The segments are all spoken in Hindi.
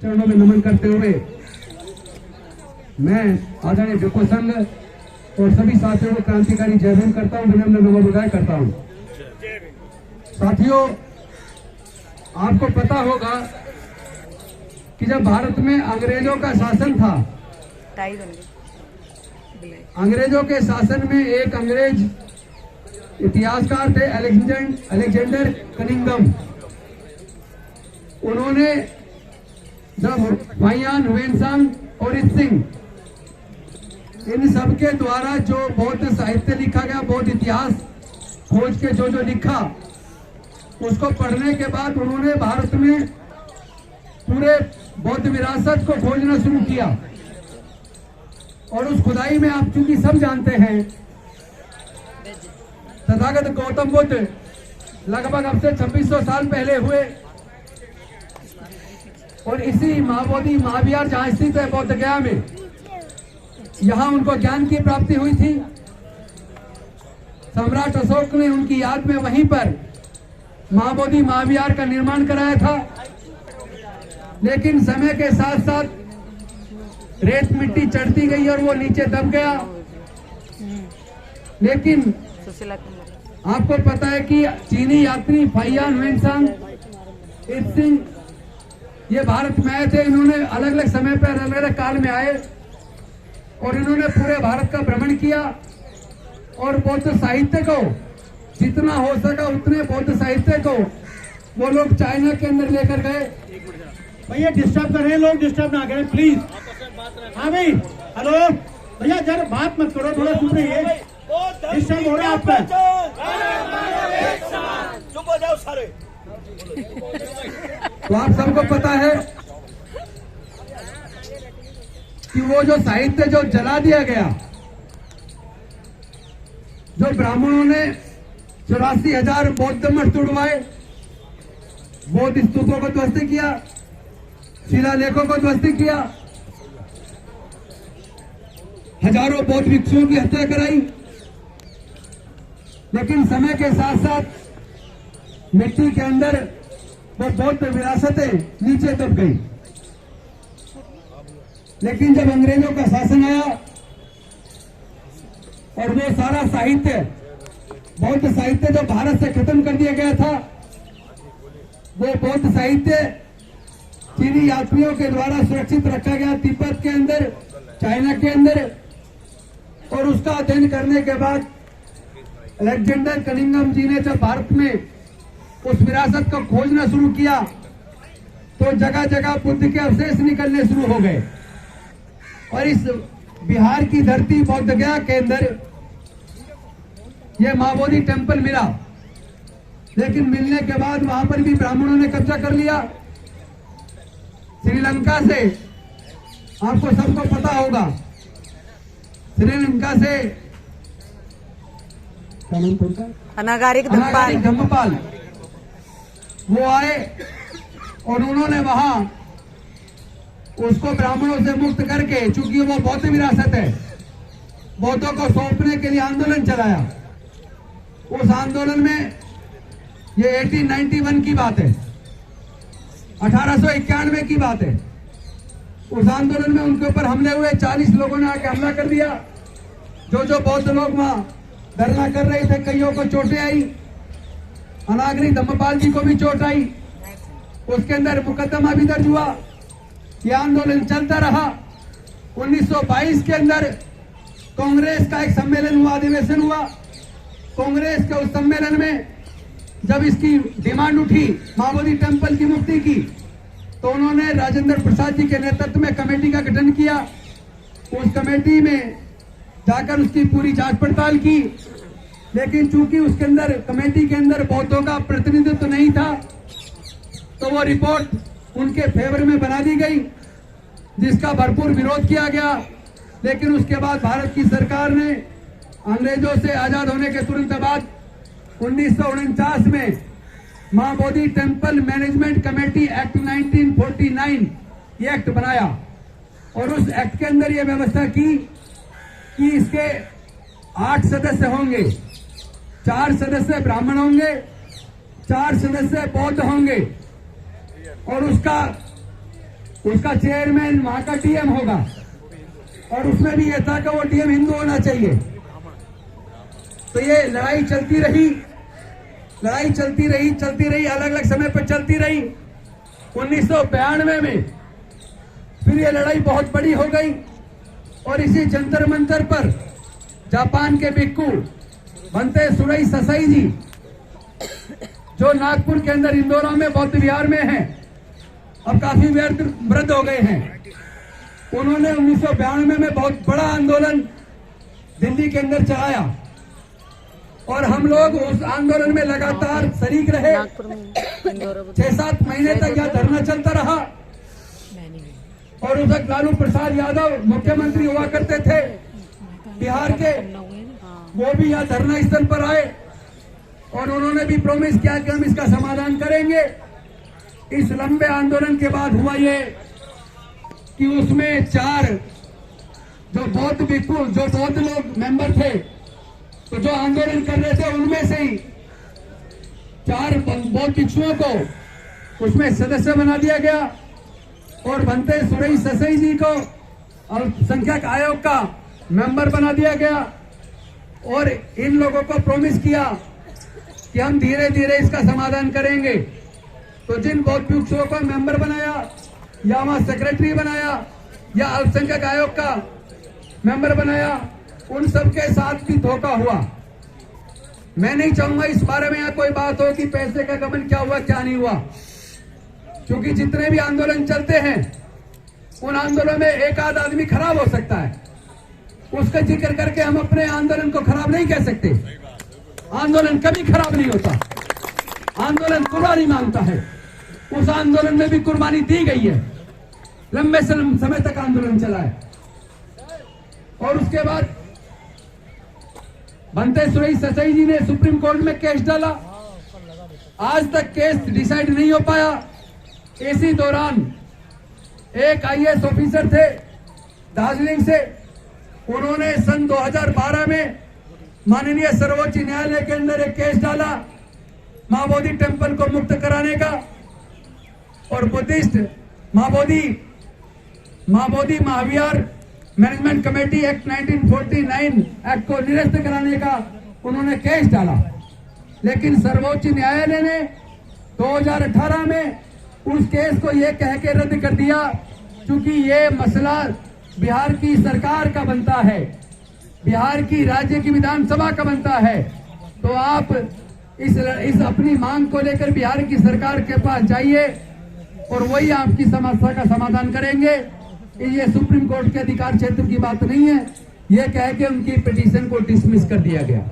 चरणों में नमन करते हुए मैं आदरणीय भिक्खु संघ और सभी साथियों को क्रांतिकारी जय भीम करता हूं, विनम्र नमोबुदाय करता हूं। साथियों, आपको पता होगा कि जब भारत में अंग्रेजों का शासन था, अंग्रेजों के शासन में एक अंग्रेज इतिहासकार थे अलेक्जेंडर कनिंघम। उन्होंने जब वाइयान, हुएनसांग और सिंह, इन सबके द्वारा जो बौद्ध साहित्य लिखा गया, बौद्ध इतिहास खोज के जो लिखा, उसको पढ़ने के बाद उन्होंने भारत में पूरे बौद्ध विरासत को खोजना शुरू किया। और उस खुदाई में आप चूंकि सब जानते हैं, तथागत गौतम बुद्ध लगभग अब से 2600 साल पहले हुए और इसी महाबोधि महाविहार जहां स्थित है बौद्ध गया में, यहां उनको ज्ञान की प्राप्ति हुई थी। सम्राट अशोक ने उनकी याद में वहीं पर महाबोधि महाविहार का निर्माण कराया था। लेकिन समय के साथ साथ रेत मिट्टी चढ़ती गई और वो नीचे दब गया। लेकिन आपको पता है कि चीनी यात्री फाइयान, हुएनसांग, सिंह ये भारत में आए थे। इन्होंने अलग अलग समय पर अलग अलग काल में आए और इन्होंने पूरे भारत का भ्रमण किया और बौद्ध साहित्य को जितना हो सका उतने बौद्ध साहित्य को वो लोग चाइना के अंदर लेकर गए। भैया डिस्टर्ब कर रहे हैं लोग, डिस्टर्ब ना करें प्लीज। हाँ भाई, हेलो भैया, जरा बात मत करो, थोड़ा चुप रहिए, डिस्टर्ब हो रहा है आपका। चुप हो जाओ सारे। तो आप सबको पता है कि वो जो साहित्य जो जला दिया गया, जो ब्राह्मणों ने 84,000 बौद्ध मठ तुड़वाए, बौद्ध स्तूपों को ध्वस्त किया, शिलालेखों को ध्वस्त किया, हजारों बौद्ध भिक्षुओं की हत्या कराई। लेकिन समय के साथ साथ मिट्टी के अंदर वो बौद्ध विरासतें नीचे दब गई। लेकिन जब अंग्रेजों का शासन आया और वो सारा साहित्य, बौद्ध साहित्य जो भारत से खत्म कर दिया गया था, वो बौद्ध साहित्य चीनी यात्रियों के द्वारा सुरक्षित रखा गया तिब्बत के अंदर, चाइना के अंदर। और उसका अध्ययन करने के बाद अलेक्जेंडर कनिंघम जी ने जब भारत में उस विरासत को खोजना शुरू किया तो जगह जगह बुद्ध के अवशेष निकलने शुरू हो गए। और इस बिहार की धरती बौद्ध गया के अंदर यह महाबोधि टेम्पल मिला। लेकिन मिलने के बाद वहां पर भी ब्राह्मणों ने कब्जा कर लिया। श्रीलंका से, आपको सबको पता होगा, श्रीलंका से अनागारिक धम्मपाल वो आए और उन्होंने वहां उसको ब्राह्मणों से मुक्त करके, चूंकि वो बौद्ध विरासत है, बौद्धों को सौंपने के लिए आंदोलन चलाया। उस आंदोलन में ये 1891 की बात है, 1891 की बात है। उस आंदोलन में उनके ऊपर हमले हुए, 40 लोगों ने आके हमला कर दिया। जो बौद्ध लोग वहां धरना कर रहे थे, कईयों को चोटें आई, अनागरी धम्मपाल जी को भी चोट आई। उसके अंदर मुकदमा भी दर्ज हुआ। यह आंदोलन चलता रहा। 1922 के अंदर कांग्रेस का एक सम्मेलन हुआ, अधिवेशन हुआ। कांग्रेस के उस सम्मेलन में जब इसकी डिमांड उठी महाबोधि टेम्पल की मुक्ति की, तो उन्होंने राजेंद्र प्रसाद जी के नेतृत्व में कमेटी का गठन किया। उस कमेटी में जाकर उसकी पूरी जांच पड़ताल की। लेकिन चूंकि उसके अंदर, कमेटी के अंदर बौद्धों का प्रतिनिधित्व नहीं था, तो वो रिपोर्ट उनके फेवर में बना दी गई, जिसका भरपूर विरोध किया गया। लेकिन उसके बाद भारत की सरकार ने अंग्रेजों से आजाद होने के तुरंत बाद 1949 में Mahabodhi temple management committee act 1949 ये एक्ट बनाया। और उस एक्ट के अंदर यह व्यवस्था की कि इसके 8 सदस्य होंगे, 4 सदस्य ब्राह्मण होंगे, 4 सदस्य बौद्ध होंगे और उसका उसका चेयरमैन वहां का डीएम होगा, और उसमें भी यह था कि वो डीएम हिंदू होना चाहिए। तो ये लड़ाई चलती रही, अलग अलग समय पर चलती रही। 1992 में फिर ये लड़ाई बहुत बड़ी हो गई, और इसी जंतर मंतर पर जापान के भिक्खु भंते सुरई ससाई जी, जो नागपुर के अंदर इंदौर में बौद्ध विहार में हैं, अब काफी वृद्ध हो गए हैं, उन्होंने 1992 में बहुत बड़ा आंदोलन दिल्ली के अंदर चलाया, और हम लोग उस आंदोलन में लगातार शरीक रहे। 6-7 महीने तक यह धरना चलता रहा, और उस वक्त लालू प्रसाद यादव मुख्यमंत्री हुआ करते थे बिहार के, वो भी यह धरना स्थल पर आए, और उन्होंने भी प्रॉमिस किया कि हम इसका समाधान करेंगे। इस लंबे आंदोलन के बाद हुआ ये कि उसमें 4 जो बौद्ध भिक्खु, जो बौद्ध लोग मेंबर थे, तो जो आंदोलन कर रहे थे, उनमें से ही 4 बौद्ध भिक्षुओं को उसमें सदस्य बना दिया गया, और भंते सुरई ससाई जी को अल्पसंख्यक आयोग का मेंबर बना दिया गया, और इन लोगों को प्रॉमिस किया कि हम धीरे धीरे इसका समाधान करेंगे। तो जिन बौद्ध भिक्षुओं को मेंबर बनाया, या वहां सेक्रेटरी बनाया, या अल्पसंख्यक आयोग का मेंबर बनाया, उन सबके साथ भी धोखा हुआ। मैं नहीं चाहूंगा इस बारे में यहाँ कोई बात हो कि पैसे का गबन क्या हुआ क्या नहीं हुआ, क्योंकि जितने भी आंदोलन चलते हैं, उन आंदोलन में एक आध आदमी खराब हो सकता है, उसका जिक्र करके हम अपने आंदोलन को खराब नहीं कह सकते। आंदोलन कभी खराब नहीं होता, आंदोलन कुर्बानी मांगता है। उस आंदोलन में भी कुर्बानी दी गई है, लंबे समय तक आंदोलन चला है। और उसके बाद भंते सुरई ससाई जी ने सुप्रीम कोर्ट में केस डाला, आज तक केस डिसाइड नहीं हो पाया। इसी दौरान एक आईएएस ऑफिसर थे दार्जिलिंग से, उन्होंने सन 2012 में माननीय सर्वोच्च न्यायालय के अंदर एक केस डाला महाबोधि टेम्पल को मुक्त कराने का, और बुद्धिस्ट महाबोधि महाविहार मैनेजमेंट कमेटी एक्ट 1949 एक्ट को निरस्त कराने का उन्होंने केस डाला। लेकिन सर्वोच्च न्यायालय ने 2018 में उस केस को यह कह के रद्द कर दिया, क्योंकि ये मसला बिहार की सरकार का बनता है, बिहार की राज्य की विधानसभा का बनता है। तो आप इस अपनी मांग को लेकर बिहार की सरकार के पास जाइए, और वही आपकी समस्या का समाधान करेंगे। ये सुप्रीम कोर्ट के अधिकार क्षेत्र की बात नहीं है, ये कह के उनकी पिटीशन को डिसमिस कर दिया गया।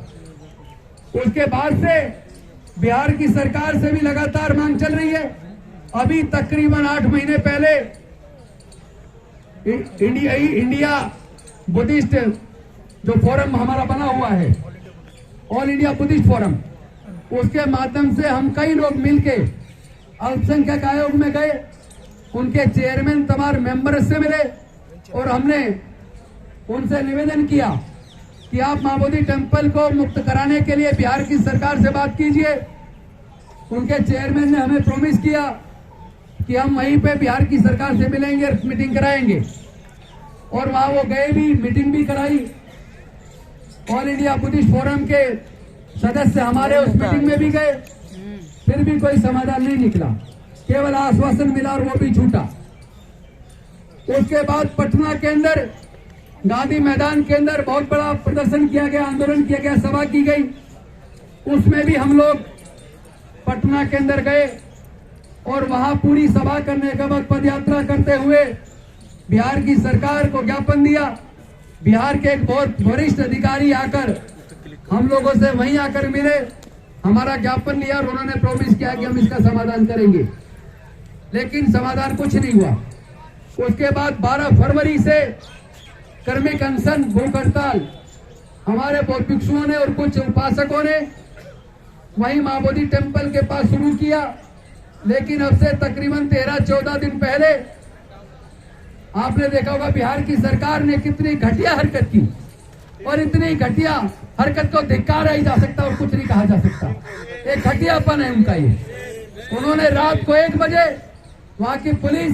उसके बाद से बिहार की सरकार से भी लगातार मांग चल रही है। अभी तकरीबन 8 महीने पहले इंडिया बुद्धिस्ट जो फोरम हमारा बना हुआ है, ऑल इंडिया बुद्धिस्ट फोरम, उसके माध्यम से हम कई लोग मिलके अल्पसंख्यक आयोग में गए, उनके चेयरमैन तमाम मेंबर से मिले, और हमने उनसे निवेदन किया कि आप महाबोधि टेम्पल को मुक्त कराने के लिए बिहार की सरकार से बात कीजिए। उनके चेयरमैन ने हमें प्रॉमिस किया कि हम वहीं पे बिहार की सरकार से मिलेंगे, मीटिंग कराएंगे, और वहां वो गए भी, मीटिंग भी कराई। ऑल इंडिया बुद्धिस्ट फोरम के सदस्य हमारे उस मीटिंग में भी गए, फिर भी कोई समाधान नहीं निकला, केवल आश्वासन मिला, और वो भी झूठा। उसके बाद पटना के अंदर गांधी मैदान के अंदर बहुत बड़ा प्रदर्शन किया गया, आंदोलन किया गया, सभा की गई। उसमें भी हम लोग पटना के अंदर गए, और वहां पूरी सभा करने के बाद पदयात्रा करते हुए बिहार की सरकार को ज्ञापन दिया। बिहार के एक बहुत वरिष्ठ अधिकारी आकर हम लोगों से वहीं आकर मिले, हमारा ज्ञापन लिया, और उन्होंने प्रॉमिस किया कि हम इसका समाधान करेंगे। लेकिन समाधान कुछ नहीं हुआ। उसके बाद 12 फरवरी से कर्मिक अनशन, भूख हड़ताल हमारे बौद्ध भिक्षुओं ने और कुछ उपासकों ने वहीं महाबोधि टेम्पल के पास शुरू किया। लेकिन अब से तकरीबन 13-14 दिन पहले आपने देखा होगा बिहार की सरकार ने कितनी घटिया हरकत की, और इतनी घटिया हरकत को धिक्कारा ही जा सकता और कुछ नहीं कहा जा सकता। एक घटियापन है उनका ये। उन्होंने रात को 1 बजे वहां की पुलिस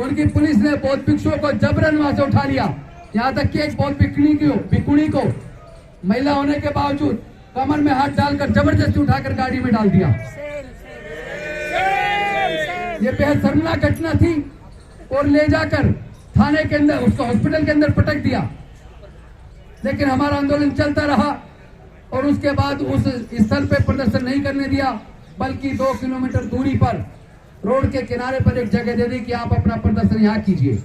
उनकी पुलिस ने बौद्ध भिक्षुओं को जबरन वहां से उठा लिया। यहाँ तक कि एक बौद्ध भिक्षुणी को महिला होने के बावजूद कमर में हाथ डालकर जबरदस्ती उठाकर गाड़ी में डाल दिया। ये बेहद शर्मनाक घटना थी और ले जाकर थाने के अंदर, उसको हॉस्पिटल के अंदर पटक दिया। लेकिन हमारा आंदोलन चलता रहा और उसके बाद उस स्थल पे प्रदर्शन नहीं करने दिया, बल्कि 2 किलोमीटर दूरी पर रोड के किनारे पर एक जगह दे दी कि आप अपना प्रदर्शन यहाँ कीजिए।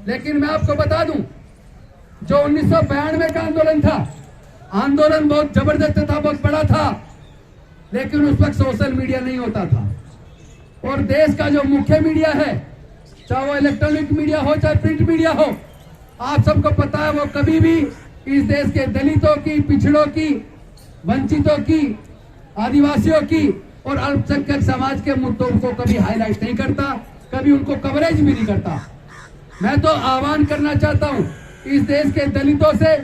लेकिन मैं आपको बता दूं, जो 1992 का आंदोलन था, आंदोलन बहुत जबरदस्त था, बहुत बड़ा था, लेकिन उस वक्त सोशल मीडिया नहीं होता था। और देश का जो मुख्य मीडिया है, चाहे वो इलेक्ट्रॉनिक मीडिया हो चाहे प्रिंट मीडिया हो, आप सबको पता है वो कभी भी इस देश के दलितों की, पिछड़ों की, वंचितों की, आदिवासियों की और अल्पसंख्यक समाज के मुद्दों को कभी हाईलाइट नहीं करता, कभी उनको कवरेज भी नहीं करता। मैं तो आह्वान करना चाहता हूं इस देश के दलितों से,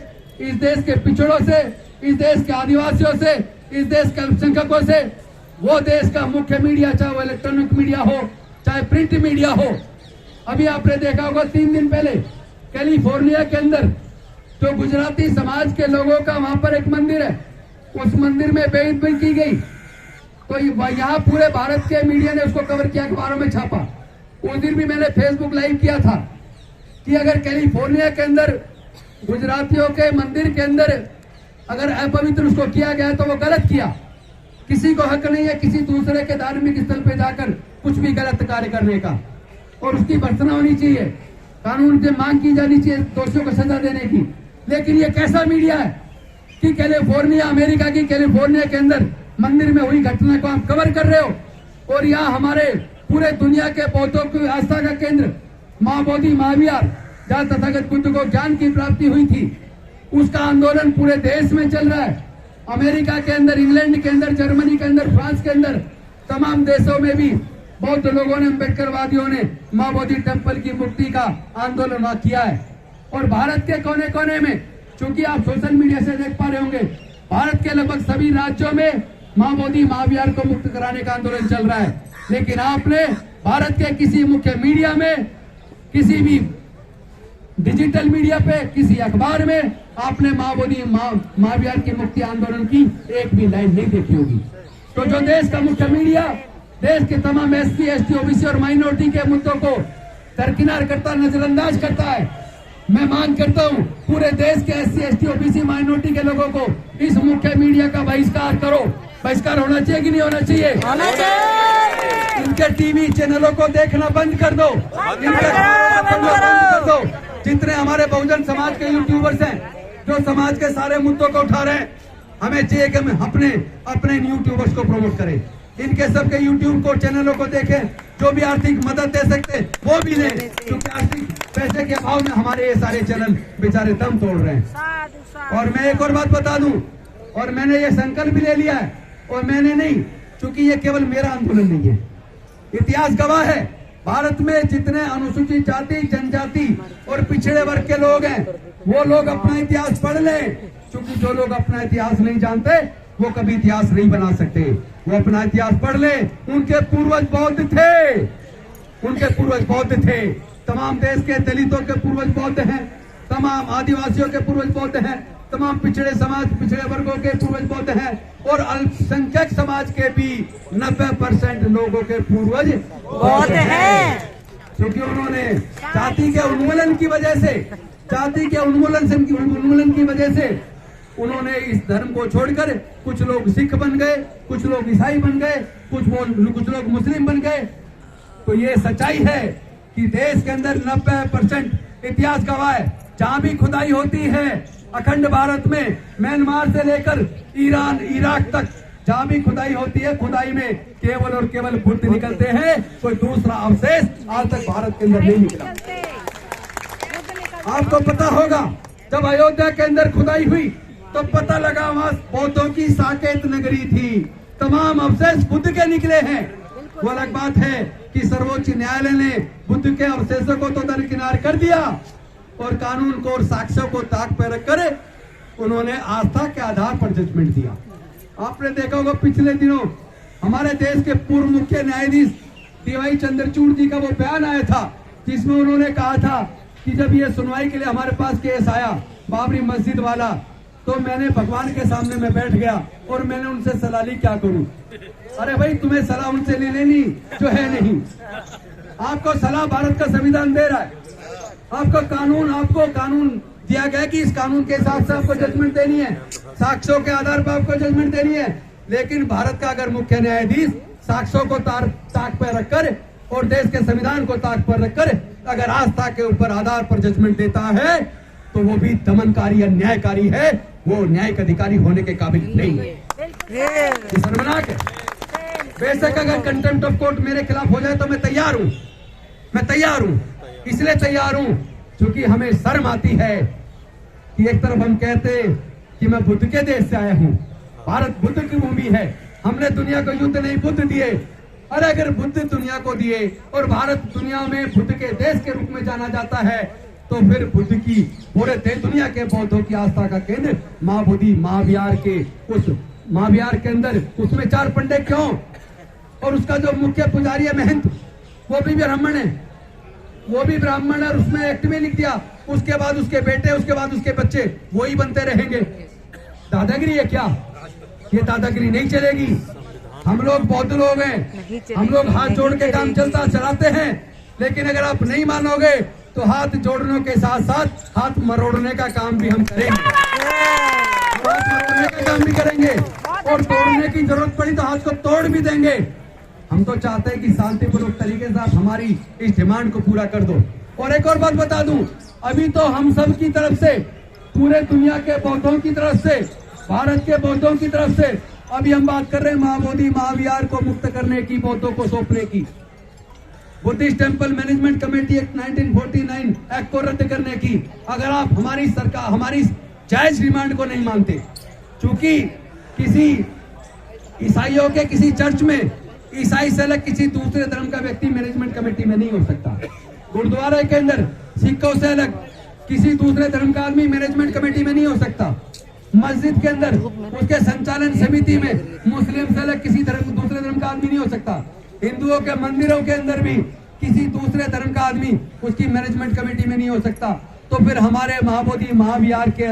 इस देश के पिछड़ों से, इस देश के आदिवासियों से, इस देश के अल्पसंख्यकों से, वो देश का मुख्य मीडिया, चाहे वो इलेक्ट्रॉनिक मीडिया हो चाहे प्रिंट मीडिया हो। अभी आपने देखा होगा 3 दिन पहले कैलिफोर्निया के अंदर जो गुजराती समाज के लोगों का वहां पर एक मंदिर है, उस मंदिर में बेइज्जती की गई। तो यहाँ पूरे भारत के मीडिया ने उसको कवर किया, अखबारों में छापा। उस दिन भी मैंने फेसबुक लाइव किया था कि अगर कैलिफोर्निया के अंदर गुजरातियों के मंदिर के अंदर अगर अपवित्र उसको किया गया तो वो गलत किया। किसी को हक नहीं है किसी दूसरे के धार्मिक स्थल पे जाकर कुछ भी गलत कार्य करने का, और उसकी भर्त्सना होनी चाहिए, कानून से मांग की जानी चाहिए दोषियों को सजा देने की। लेकिन ये कैसा मीडिया है कि कैलिफोर्निया, अमेरिका की कैलिफोर्निया के अंदर मंदिर में हुई घटना को आप कवर कर रहे हो, और यहाँ हमारे पूरे दुनिया के बौद्धों की आस्था का केंद्र मां बोधि महाविहार, जहाँ तथागत बुद्ध को ज्ञान की प्राप्ति हुई थी, उसका आंदोलन पूरे देश में चल रहा है। अमेरिका के अंदर, इंग्लैंड के अंदर, जर्मनी के अंदर, फ्रांस के अंदर, तमाम देशों में भी बौद्ध लोगों ने, अम्बेडकरवादियों ने मां बोधि टेम्पल की मुक्ति का आंदोलन किया है। और भारत के कोने कोने में, चूंकि आप सोशल मीडिया से देख पा रहे होंगे, भारत के लगभग सभी राज्यों में मां बोधि महाविहार को मुक्त कराने का आंदोलन चल रहा है। लेकिन आपने भारत के किसी मुख्य मीडिया में, किसी भी डिजिटल मीडिया पे, किसी अखबार में आपने मां बोधि महाविहार की मुक्ति आंदोलन की एक भी लाइन नहीं देखी होगी। तो जो देश का मुख्य मीडिया देश के तमाम एससी, एसटी, ओबीसी और माइनॉरिटी के मुद्दों को दरकिनार करता, नजरअंदाज करता है, मैं मांग करता हूं पूरे देश के एससी, एसटी, ओबीसी, माइनॉरिटी के लोगों को इस मुख्य मीडिया का बहिष्कार करो। बहिष्कार होना चाहिए कि नहीं होना चाहिए? होना चाहिए। इनके टीवी चैनलों को देखना बंद कर दो, इनके बंद कर दो। जितने हमारे बहुजन समाज के यूट्यूबर्स हैं जो समाज के सारे मुद्दों को उठा रहे हैं, हमें चाहिए कि हम अपने यूट्यूबर्स को प्रमोट करें, इनके सबके यूट्यूब को, चैनलों को देखें, जो भी आर्थिक मदद दे सकते वो भी दें, क्योंकि आर्थिक पैसे के अभाव में हमारे ये सारे चैनल बेचारे दम तोड़ रहे हैं। और मैं एक और बात बता दूं, और मैंने ये संकल्प भी ले लिया है, और मैंने नहीं, क्योंकि ये केवल मेरा आंदोलन नहीं है, इतिहास गवाह है, भारत में जितने अनुसूचित जाति, जनजाति और पिछड़े वर्ग के लोग हैं, वो लोग अपना इतिहास पढ़ लें, क्योंकि जो लोग अपना इतिहास नहीं जानते वो कभी इतिहास नहीं बना सकते। वो अपना इतिहास पढ़ ले। उनके पूर्वज बौद्ध थे, उनके पूर्वज बौद्ध थे, तमाम देश के दलितों के पूर्वज बौद्ध हैं, तमाम आदिवासियों के पूर्वज बौद्ध हैं, तमाम पिछड़े समाज, पिछड़े वर्गों के पूर्वज बौद्ध हैं, और अल्पसंख्यक समाज के भी 90% लोगों के पूर्वज बौद्ध हैं। क्योंकि उन्होंने जाति के उन्मूलन की वजह से, जाति के उन्मूलन की वजह से उन्होंने इस धर्म को छोड़कर कुछ लोग सिख बन गए, कुछ लोग ईसाई बन गए, कुछ लोग मुस्लिम बन गए। तो ये सच्चाई है कि देश के अंदर 90% इतिहास गवाह है। जहां भी खुदाई होती है अखंड भारत में, म्यांमार से लेकर ईरान, इराक तक, जहां भी खुदाई होती है, खुदाई में केवल और केवल बुद्ध निकलते हैं, कोई दूसरा अवशेष आज तक भारत के अंदर नहीं निकला। आपको पता होगा जब अयोध्या के अंदर खुदाई हुई तो पता लगा वहां बौद्धों की साकेत नगरी थी, तमाम अवशेष बुद्ध के निकले हैं। वो अलग बात है कि सर्वोच्च न्यायालय ने बुद्ध के अवशेषों को तो दरकिनार कर दिया और कानून को और साक्ष्यों को ताक पर रखकर उन्होंने आस्था के आधार पर जजमेंट दिया। आपने देखा होगा पिछले दिनों हमारे देश के पूर्व मुख्य न्यायाधीश डीवाई चंद्रचूड़ जी का वो बयान आया था जिसमें उन्होंने कहा था कि जब ये सुनवाई के लिए हमारे पास केस आया बाबरी मस्जिद वाला, तो मैंने भगवान के सामने में बैठ गया और मैंने उनसे सलाह ली क्या करूं। अरे भाई, तुम्हें सलाह उनसे ले लेनी जो है नहीं। आपको सलाह भारत का संविधान दे रहा है, आपको कानून दिया गया कि इस कानून के हिसाब से आपको जजमेंट देनी है, साक्ष्यों के आधार पर आपको जजमेंट देनी है। लेकिन भारत का अगर मुख्य न्यायाधीश साक्ष्यों को ताक पर रखकर और देश के संविधान को ताक पर रखकर अगर आस्था के ऊपर आधार पर जजमेंट देता है तो वो भी दमनकारी या न्यायकारी है, वो न्यायिक अधिकारी होने के काबिल नहीं है। ये शर्मनाक है। बेशक अगर कंटेम्प्ट ऑफ कोर्ट मेरे खिलाफ हो जाए तो मैं तैयार हूं, इसलिए तैयार हूं क्योंकि हमें शर्म आती है कि एक तरफ हम कहते कि मैं बुद्ध के देश से आया हूं, भारत बुद्ध की भूमि है, हमने दुनिया को युद्ध नहीं बुद्ध दिए। अरे अगर बुद्ध दुनिया को दिए और भारत दुनिया में बुद्ध के देश के रूप में जाना जाता है तो फिर बुद्ध की पूरे दुनिया के बौद्धों की आस्था का केंद्र महाबोधि महाविहार के उस महाविहार के अंदर उसमें 4 पंडे क्यों? और उसका जो मुख्य पुजारी है महंत वो भी ब्राह्मण है और उसमें एक्ट में लिख दिया उसके बाद उसके बेटे, उसके बाद उसके बच्चे वही बनते रहेंगे। दादागिरी है क्या? ये दादागिरी नहीं चलेगी। हम लोग बौद्ध लोग हैं, हम लोग हाथ जोड़ के काम चलाते हैं, लेकिन अगर आप नहीं मानोगे तो हाथ जोड़ने के साथ साथ हाथ मरोड़ने का काम भी हम करेंगे, और तोड़ने की जरूरत पड़ी तो हाथ को तोड़ भी देंगे। हम तो चाहते हैं कि शांतिपूर्वक तरीके से आप हमारी इस डिमांड को पूरा कर दो। और एक और बात बता दूं, अभी तो हम सब की तरफ से, पूरे दुनिया के बौद्धों की तरफ से, भारत के बौद्धों की तरफ से अभी हम बात कर रहे हैं महाबोधि महाविहार को मुक्त करने की, बौद्धों को सौंपने की, Buddhist temple management committee act 1949 act को रद्द करने की। अगर आप हमारी सरकार, हमारी जायज डिमांड को नहीं मानते, चूंकि किसी ईसाइयों के किसी चर्च में ईसाई से अलग किसी दूसरे धर्म का व्यक्ति मैनेजमेंट कमेटी में नहीं हो सकता, गुरुद्वारा के अंदर सिखों से अलग किसी दूसरे धर्म का आदमी मैनेजमेंट कमेटी में नहीं हो सकता, मस्जिद के अंदर उसके संचालन समिति में मुस्लिम से अलग किसी दूसरे धर्म का आदमी नहीं हो सकता, हिंदुओं के मंदिरों के अंदर भी किसी दूसरे धर्म का आदमी उसकी मैनेजमेंट कमेटी में नहीं हो सकता। तो फिर हमारे महाबोधि महाविहार के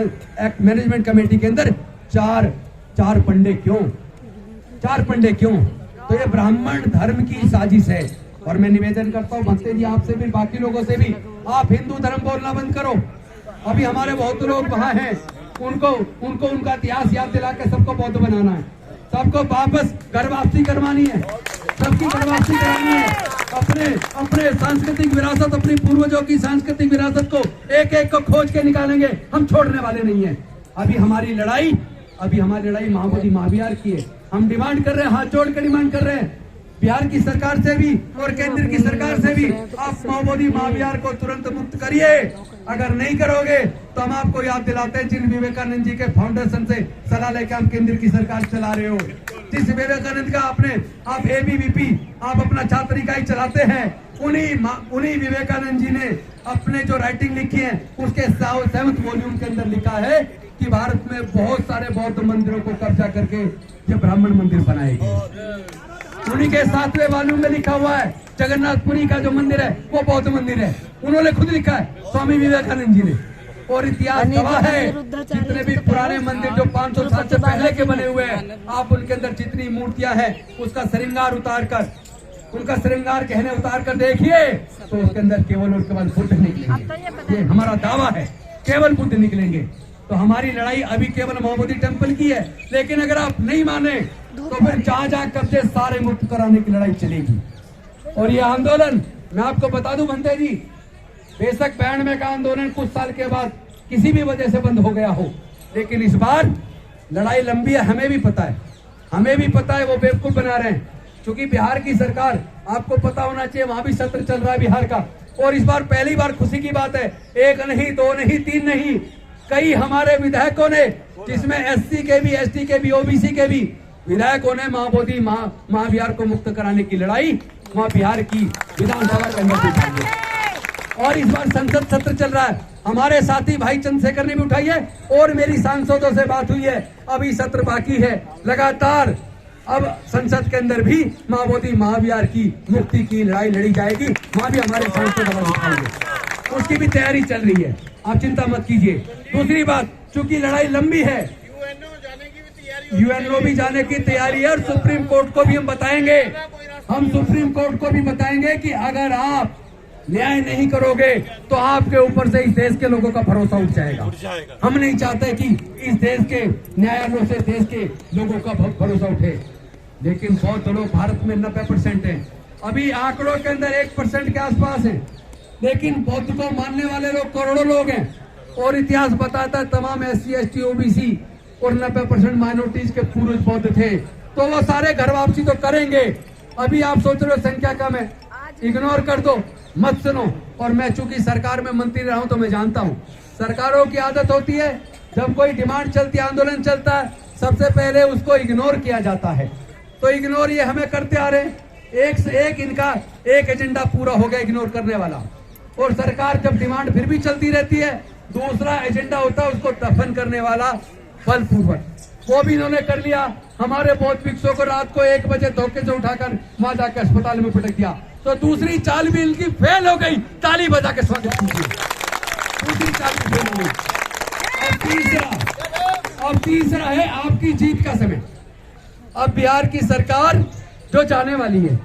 एक्ट मैनेजमेंट कमेटी के अंदर चार पंडे क्यों? तो ये ब्राह्मण धर्म की साजिश है। और मैं निवेदन करता हूँ भक्ते जी आपसे भी, बाकी लोगों से भी, आप हिंदू धर्म बोलना बंद करो। अभी हमारे बहुत लोग वहाँ हैं, उनको उनका इतिहास याद दिला के सबको बौद्ध बनाना है, सबको वापस घर वापसी करवानी है, सबकी घर वापसी करानी है। अपने सांस्कृतिक विरासत, अपनी पूर्वजों की सांस्कृतिक विरासत को एक एक को खोज के निकालेंगे, हम छोड़ने वाले नहीं है। अभी हमारी लड़ाई महाबोधि महाविहार की है। हम डिमांड कर रहे हैं, हाथ जोड़ के डिमांड कर रहे हैं बिहार की सरकार से भी और केंद्र की सरकार से भी, आप महाबोधि महाविहार को तुरंत मुक्त करिए। अगर नहीं करोगे तो हम आपको याद दिलाते हैं जिन विवेकानंद जी के फाउंडेशन से सलाह लेकर हम केंद्र की सरकार चला रहे हो, जिस विवेकानंद का आप एबीवीपी, आप अपना छात्र इकाई चलाते हैं, उन्हीं विवेकानंद जी ने अपने जो राइटिंग लिखी है उसके 7वें वॉल्यूम के अंदर लिखा है कि भारत में बहुत सारे बौद्ध मंदिरों को कब्जा करके ये ब्राह्मण मंदिर बनाएगी। उन्हीं के 7वें वॉल्यूम में लिखा हुआ है जगन्नाथपुरी का जो मंदिर है वो बौद्ध मंदिर है, उन्होंने खुद लिखा है, स्वामी विवेकानंद जी ने। और इतिहास गवाह है, जितने भी पुराने मंदिर जो 500 साल से पहले के बने हुए हैं, आप उनके अंदर जितनी मूर्तियां हैं उसका श्रृंगार कहने उतार कर देखिए तो उसके अंदर केवल और केवल बुद्ध निकलेंगे। ये हमारा दावा है, केवल बुद्ध निकलेंगे। तो हमारी लड़ाई अभी केवल महाबोधि टेम्पल की है, लेकिन अगर आप नहीं माने तो फिर जहां कब्जे सारे मुक्त कराने की लड़ाई चलेगी। और ये आंदोलन मैं आपको बता दूं भंते जी, बेशक 92 का आंदोलन कुछ साल के बाद किसी भी वजह से बंद हो गया हो, लेकिन इस बार लड़ाई लंबी है, हमें भी पता है वो बेवकूफ बना रहे हैं। क्योंकि बिहार की सरकार, आपको पता होना चाहिए, वहां भी सत्र चल रहा है बिहार का, और इस बार पहली बार खुशी की बात है, 1 नहीं 2 नहीं 3 नहीं, कई हमारे विधायकों ने, जिसमें SC के भी, ST के भी, OBC के भी विधायकों ने महाबोधि महाविहार को मुक्त कराने की लड़ाई वहां बिहार की विधानसभा के अंदर उठाई है। और इस बार संसद सत्र चल रहा है, हमारे साथी भाई चंद्रशेखर ने भी उठाई है और मेरी सांसदों से बात हुई है, अभी सत्र बाकी है। लगातार अब संसद के अंदर भी माओवादी महाविहार की मुक्ति की लड़ाई लड़ी जाएगी, वहां भी हमारे सांसद आवाज उठाएंगे, उसकी भी तैयारी चल रही है, आप चिंता मत कीजिए। दूसरी बात, चूंकि लड़ाई लंबी है, यूएनओ भी जाने की तैयारी है और सुप्रीम कोर्ट को भी हम बताएंगे, हम सुप्रीम कोर्ट को भी बताएंगे कि अगर आप न्याय नहीं करोगे तो आपके ऊपर से इस देश के लोगों का भरोसा उठ जाएगा। हम नहीं चाहते कि इस देश के न्यायालयों से देश के लोगों का भरोसा उठे, लेकिन बहुत लोग भारत में 90% हैं, अभी आंकड़ों के अंदर 1% के आसपास हैं, लेकिन बौद्ध को मानने वाले लोग करोड़ों लोग हैं। और इतिहास बताता है तमाम SC ST OBC और 90% माइनॉरिटीज के पूर्वज बौद्ध थे, तो वो सारे घर वापसी तो करेंगे। अभी आप सोच रहे हो संख्या कम है, इग्नोर कर दो, मत सुनो। और मैं चूंकि सरकार में मंत्री रहा हूं तो मैं जानता हूं, सरकारों की आदत होती है जब कोई डिमांड चलती है, आंदोलन चलता है, सबसे पहले उसको इग्नोर किया जाता है। तो इग्नोर ये हमें करते आ रहे हैं, एक से एक इनका एक एजेंडा पूरा हो गया इग्नोर करने वाला। और सरकार जब डिमांड फिर भी चलती रहती है, दूसरा एजेंडा होता है उसको दफन करने वाला बलपूर्वक, वो भी इन्होंने कर लिया। हमारे बहुत भिक्षुकों को रात को 1 बजे धोखे से उठाकर वहां जाकर अस्पताल में पटक दिया, तो दूसरी चाल भी इनकी फेल हो गई, ताली बजा के स्वागत कीजिए, दूसरी चाल भी फेल हो गई। अब तीसरा है आपकी जीत का समय। अब बिहार की सरकार जो जाने वाली है,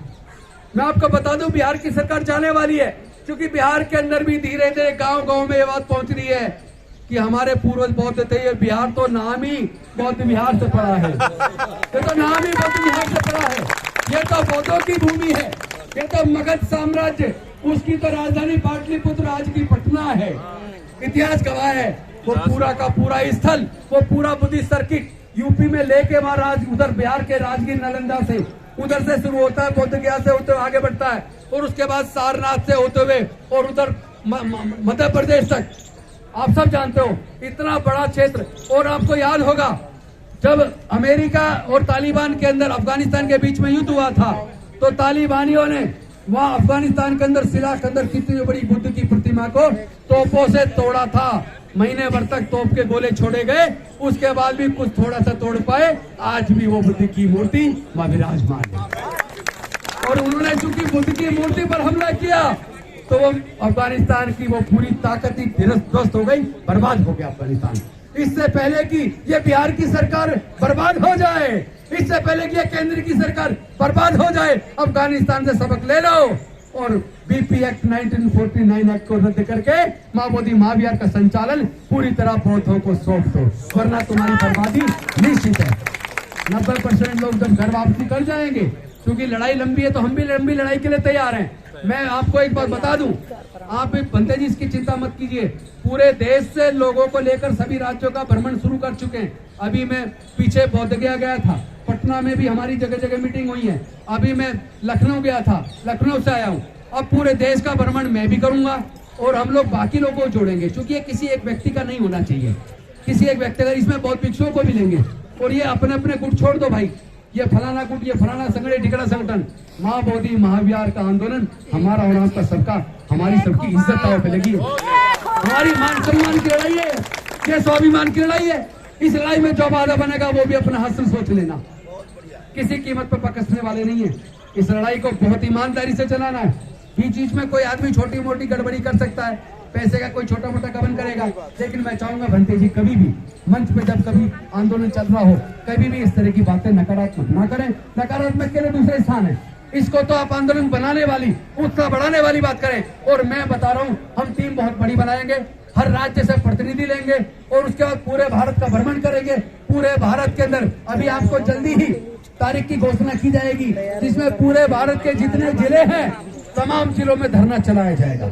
मैं आपको बता दूं बिहार की सरकार जाने वाली है, क्योंकि बिहार के अंदर भी धीरे धीरे गांव-गांव में ये बात पहुंच रही है कि हमारे पूर्वज बौद्ध थे, ये बिहार तो नाम ही बौद्ध विहार से पड़ा है, ये तो नाम ही बौद्ध विहार से पड़ा है, ये तो बौद्धों की भूमि है, ये तो मगध साम्राज्य, उसकी तो राजधानी पाटलिपुत्र आज की पटना है। इतिहास गवाह है, वो पूरा का पूरा स्थल, वो पूरा बुद्धिस्ट सर्किट यूपी में लेके महाराज उधर बिहार के राजगीर नालंदा से उधर से शुरू होता है, बोध गया से होते हुए आगे बढ़ता है, और उसके बाद सारनाथ से होते हुए और उधर मध्य प्रदेश तक। आप सब जानते हो इतना बड़ा क्षेत्र। और आपको याद होगा जब अमेरिका और तालिबान के अंदर अफगानिस्तान के बीच में युद्ध हुआ था, तो तालिबानियों ने वहां अफगानिस्तान के अंदर सिला के अंदर कितनी बड़ी बुद्ध की प्रतिमा को तोपों से तोड़ा था, महीने भर तक तोप के गोले छोड़े गए, उसके बाद भी कुछ थोड़ा सा तोड़ पाए, आज भी वो बुद्ध की मूर्ति वहां विराजमान है। और उन्होंने चूंकि बुद्ध की मूर्ति पर हमला किया तो वो अफगानिस्तान की वो पूरी ताकत ही ध्वस्त हो गई, बर्बाद हो गया अफगानिस्तान। इससे पहले कि ये बिहार की सरकार बर्बाद हो जाए, इससे पहले कि ये केंद्र की सरकार बर्बाद हो जाए, अफगानिस्तान से सबक ले लो और BP एक्ट 1949 एक्ट को रद्द करके माओवादी महाविहार का संचालन पूरी तरह बौद्धों को सौंप दो, वरना तुम्हारी बर्बादी निश्चित है। 90% लोग जब घर वापसी कर जाएंगे, क्योंकि लड़ाई लंबी है तो हम भी लंबी लड़ाई के लिए तैयार हैं। मैं आपको एक बात बता दूं, आप पंडित जी इसकी चिंता मत कीजिए, पूरे देश से लोगों को लेकर सभी राज्यों का भ्रमण शुरू कर चुके हैं। अभी मैं पीछे बोधगया गया था, पटना में भी हमारी जगह जगह मीटिंग हुई है, अभी मैं लखनऊ गया था, लखनऊ से आया हूँ। अब पूरे देश का भ्रमण मैं भी करूंगा और हम लोग बाकी लोगों को जोड़ेंगे, क्योंकि ये किसी एक व्यक्ति का नहीं होना चाहिए, किसी एक व्यक्ति का, इसमें बहुत भिक्षुओं को भी लेंगे। और ये अपने अपने गुट छोड़ दो भाई, ये फलाना गुट, ये फलाना संगठन, ढिकड़ा संगठन, माओवादी महाविहार का आंदोलन हमारा और आपका सबका, हमारी सबकी इज्जत दांव पे लगी है, हमारी मान सम्मान की लड़ाई है, ये स्वाभिमान की लड़ाई है। इस लड़ाई में जो बाधा बनेगा वो भी अपना हाथ से सोच लेना, किसी कीमत पर पकड़ने वाले नहीं है। इस लड़ाई को बहुत ईमानदारी से चलाना है। बीच बीच में कोई आदमी छोटी मोटी गड़बड़ी कर सकता है, पैसे का कोई छोटा मोटा गबन करेगा, लेकिन मैं चाहूंगा भंते जी कभी भी मंच पे जब कभी आंदोलन चल रहा हो, कभी भी इस तरह की बातें नकारात्मक ना करें। नकारात्मक के लिए दूसरे स्थान है, इसको तो आप आंदोलन बनाने वाली, उत्साह बढ़ाने वाली बात करें। और मैं बता रहा हूँ, हम टीम बहुत बड़ी बनाएंगे, हर राज्य से प्रतिनिधि लेंगे और उसके बाद पूरे भारत का भ्रमण करेंगे। पूरे भारत के अंदर अभी आपको जल्दी ही तारीख की घोषणा की जाएगी, जिसमें पूरे भारत के जितने जिले हैं तमाम जिलों में धरना चलाया जाएगा।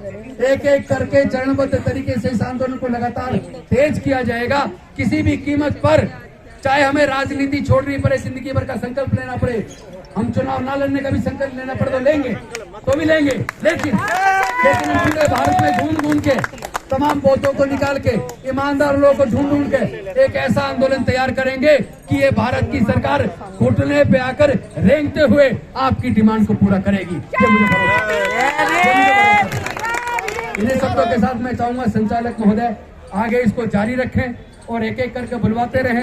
एक एक करके चरणबद्ध तरीके से इस आंदोलन को लगातार तेज किया जाएगा। किसी भी कीमत पर, चाहे हमें राजनीति छोड़नी पड़े, जिंदगी भर का संकल्प लेना पड़े, हम चुनाव ना लड़ने का भी संकल्प लेना पड़े तो लेंगे, तो भी लेंगे। लेकिन हम पूरे भारत में ढूंढ ढूंढ के, तमाम बौद्धों को निकाल के, ईमानदार लोगों को ढूंढ ढूंढ के एक ऐसा आंदोलन तैयार करेंगे कि ये भारत की सरकार घुटने पे आकर रेंगते हुए आपकी डिमांड को पूरा करेगी। ये मुझे भरोसा है। इन्हीं शब्दों के साथ मैं चाहूंगा संचालक महोदय आगे इसको जारी रखें और एक एक करके बुलवाते रहें।